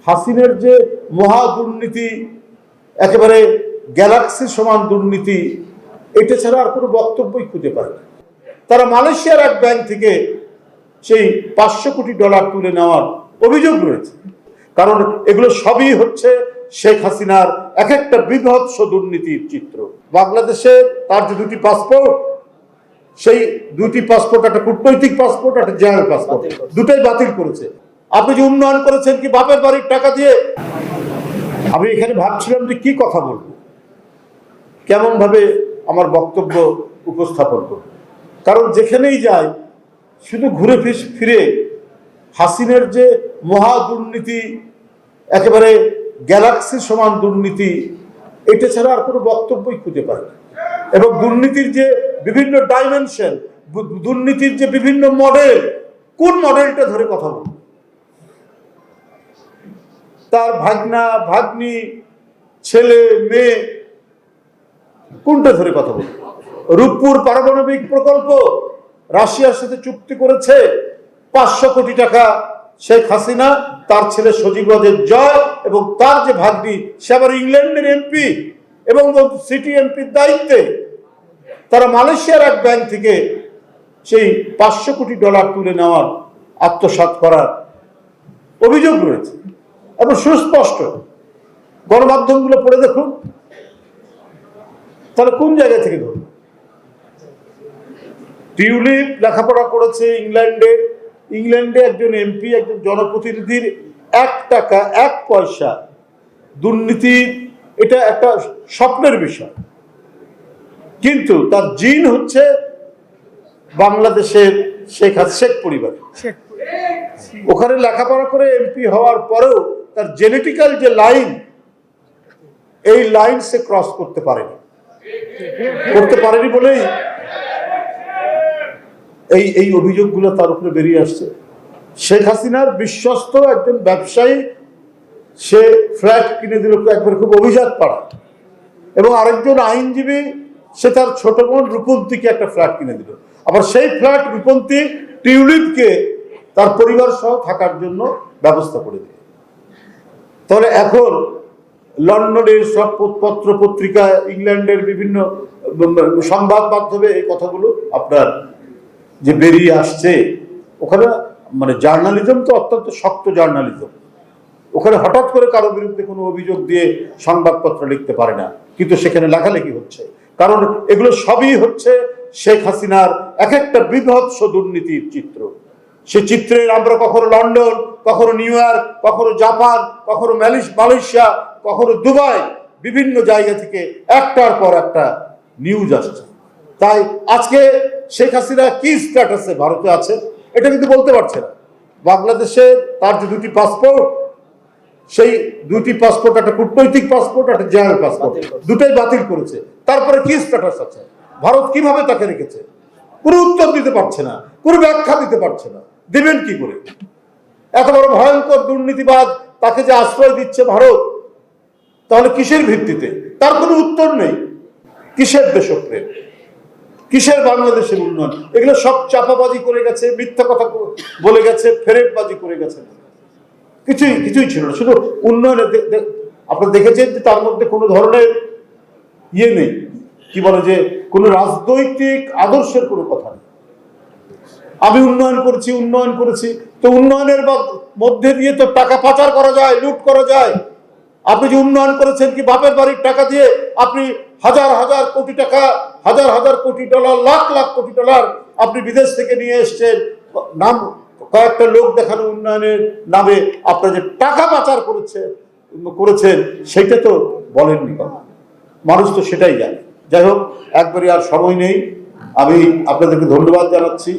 হাসিনের যে মহা দুর্নীতি, একেবারে গ্যালাক্সি সমান দুর্নীতি, এটা ছাড়া আর কোনো বক্তব্যই খুঁজে পায় না। তারা মালয়েশিয়ার এক ব্যাংক থেকে সেই 500 কোটি ডলার তুলে নেওয়ার অভিযোগ রয়েছে। কারণ এগুলো সবই হচ্ছে শেখ হাসিনার এক একটা বিভৎস দুর্নীতির চিত্র। বাংলাদেশে তার যে দুটি পাসপোর্ট, সেই দুটি পাসপোর্ট, একটা কূটনৈতিক পাসপোর্ট, একটা জেনারেল পাসপোর্ট, দুটোই বাতিল করেছে। আপনি যে উন্নয়ন করেছেন কি বাপের বাড়ির টাকা দিয়ে? আমি এখানে ভাবছিলাম যে কি কথা বলবো, কেমন ভাবে আমার বক্তব্য উপস্থাপন করব। কারণ যেখানেই যাই শুধু ঘুরে ফিরে হাসিনের যে মহা দুর্নীতি, একেবারে গ্যালাক্সি সমান দুর্নীতি, এটা ছাড়া আর কোনো বক্তব্যই খুঁজে পাই না। এবং দুর্নীতির যে বিভিন্ন ডাইমেনশন, দুর্নীতির যে বিভিন্ন মডেল, কোন মডেলটা ধরে কথা বলবো? তার ভাগনা ভাগ্নি, ছেলে মেয়ে, কোনটা ধরে কথা বলবো? রূপপুর পারমাণবিক প্রকল্প রাশিয়ার সাথে চুক্তি করেছে 500 কোটি টাকা শেখ হাসিনা, তার ছেলে সজীব জয় এবং তার যে ভাগ্নি, সে আবার ইংল্যান্ডের এমপি এবং সিটি এমপির দায়িত্বে। তারা মালয়েশিয়ার এক ব্যাংক থেকে সেই 500 কোটি ডলার তুলে নেওয়ার, আত্মসাৎ করার অভিযোগ রয়েছে এবং সুস্পষ্ট। গণমাধ্যমগুলো পড়ে দেখুন, তাহলে কোন জায়গা থেকে ধরুন? টিউলিপ লেখাপড়া করেছে ইংল্যান্ডে একজন এমপি, একজন জনপ্রতিনিধির 1 টাকা 1 পয়সা দুর্নীতি, এটা একটা স্বপ্নের বিষয়। কিন্তু তার জিন হচ্ছে বাংলাদেশের শেখ পরিবার। ওখানে লেখাপড়া করে এমপি হওয়ার পরেও তার জেনেটিক্যাল যে লাইন, এই লাইন সে ক্রস করতে পারেনি বলেই এই অভিযোগগুলো তার উপরে বেরিয়ে আসছে। শেখ হাসিনার বিশ্বস্ত একজন ব্যবসায়ী, সে ফ্ল্যাট কিনে দিল একবার খুব অভিজাত পাড়া, এবং আরেকজন আইনজীবী, সে তার ছোট বোন রূপন্তীকে একটা ফ্ল্যাট কিনে দিল। আবার সেই ফ্ল্যাট রূপন্তী টিউলিপকে তার পরিবার সহ থাকার জন্য ব্যবস্থা করে দিল। তাহলে এখন লন্ডনের সব পত্র পত্রিকা, ইংল্যান্ডের বিভিন্ন সংবাদ মাধ্যমে এই কথাগুলো আপনার যে বেরিয়ে আসছে, ওখানে মানে জার্নালিজম তো অত্যন্ত শক্ত জার্নালিজম। ওখানে হঠাৎ করে কারো বিরুদ্ধে কোনো অভিযোগ দিয়ে সংবাদপত্র লিখতে পারে না, কিন্তু সেখানে লেখালেখি হচ্ছে। কারণ এগুলো সবই হচ্ছে শেখ হাসিনার এক একটা বিভৎস দুর্নীতির চিত্র। সে চিত্রের আমরা কখনো লন্ডন, কখনো নিউ ইয়র্ক, কখনো জাপান, কখনো মালয়েশিয়া, কখনো দুবাই, বিভিন্ন জায়গা থেকে একটার পর একটা নিউজ আসছে। তাই আজকে শেখ হাসিনা কি স্ট্যাটাসে ভারতে আছে এটা কিন্তু বলতে পারছে না। বাংলাদেশে তার যে দুটি পাসপোর্ট, সেই দুটি পাসপোর্ট, একটা কূটনৈতিক পাসপোর্ট, একটা জেনারেল পাসপোর্ট, দুটোই বাতিল করেছে। তারপরে কি স্ট্যাটাস আছে? ভারত কিভাবে তাকে রেখেছে? কোনো উত্তর দিতে পারছে না, কোনো ব্যাখ্যা দিতে পারছে না। দেবেন কি করে? এত বড় ভয়ঙ্কর দুর্নীতিবাদ, তাকে যে আশ্রয় দিচ্ছে ভারত, তাহলে কিসের ভিত্তিতে? তার কোনো উত্তর নেই। কিসের দেশপ্রেম, কিসের বাংলাদেশের উন্নয়ন? এগুলো সব চাপাবাজি করে গেছে, মিথ্যা কথা বলে গেছে, ফেরেববাজি করে গেছে। কিছুই ছিল না, শুধু উন্নয়নের। আপনারা দেখেছেন যে তার মধ্যে কোনো ধরনের ইয়ে নেই, কি বলে যে কোনো রাজনৈতিক আদর্শের কোনো কথা নেই। আমি উন্নয়ন করেছি, তো উন্নয়নের মধ্যে দিয়ে তো টাকা পাচার করা যায়, লুট করা যায়। আপনি যে উন্নয়ন করেছেন কি বাপের বাড়ির টাকা দিয়ে? আপনি হাজার হাজার কোটি টাকা, হাজার কোটি ডলার, লাখ কোটি ডলার আপনি বিদেশ থেকে নিয়ে এসছেন। নাম কয়েকটা লোক দেখানো উন্নয়নের নামে আপনার যে টাকা পাচার করেছেন সেটা তো বলেননি কথা। মানুষ তো সেটাই জানে। যাই হোক, একবারই আর সময় নেই। আমি আপনাদেরকে ধন্যবাদ জানাচ্ছি।